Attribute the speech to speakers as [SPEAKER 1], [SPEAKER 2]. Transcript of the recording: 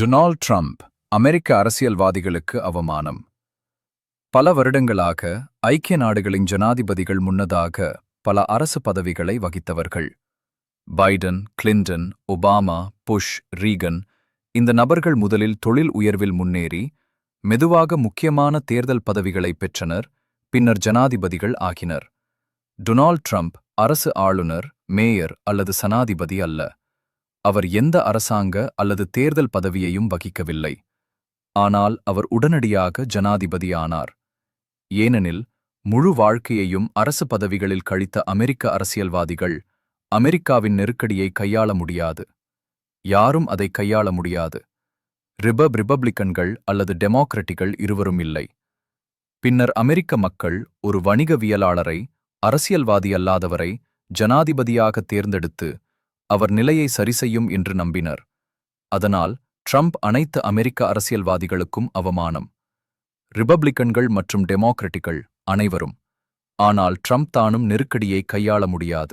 [SPEAKER 1] Donald Trump அமெரிக்க அரசியல்வாதிகளுக்கு அவமானம். பல வருடங்களாக ஐக்கிய நாடுகளின் ஜனாதிபதிகள் முன்னதாக பல அரசு பதவிகளை வகித்தவர்கள். Biden, Clinton, Obama, Bush, Reagan இந்த நபர்கள் முதலில் தொழில் உயர்வில் முன்னேறி மெதுவாக முக்கியமான தேர்தல் பதவிகளை பெற்றனர், பின்னர் ஜனாதிபதிகள் ஆகினர். டொனால்ட் ட்ரம்ப் அரசு ஆளுநர், மேயர் அல்லது சனாதிபதி அல்ல. அவர் எந்த அரசாங்க அல்லது தேர்தல் பதவியையும் வகிக்கவில்லை. ஆனால் அவர் உடனடியாக ஜனாதிபதி ஆனார். ஏனெனில் முழு வாழ்க்கையையும் அரசு பதவிகளில் கழித்த அமெரிக்க அரசியல்வாதிகள் அமெரிக்காவின் நெருக்கடியை கையாள முடியாது. யாரும் அதை கையாள முடியாது. ரிபப்ளிக்கன்கள் அல்லது டெமோக்ரட்டிகள் இருவரும் இல்லை. பின்னர் அமெரிக்க மக்கள் ஒரு வணிகவியலாளரை, அரசியல்வாதி அல்லாதவரை ஜனாதிபதியாக தேர்ந்தெடுத்து அவர் நிலையை சரிசெய்யும் என்று நம்பினர். அதனால் ட்ரம்ப் அனைத்து அமெரிக்க அரசியல்வாதிகளுக்கும் அவமானம். ரிபப்ளிக்கன்கள் மற்றும் டெமோக்ரட்டிகள் அனைவரும். ஆனால் ட்ரம்ப் தானும் நெருக்கடியை கையாள முடியாது.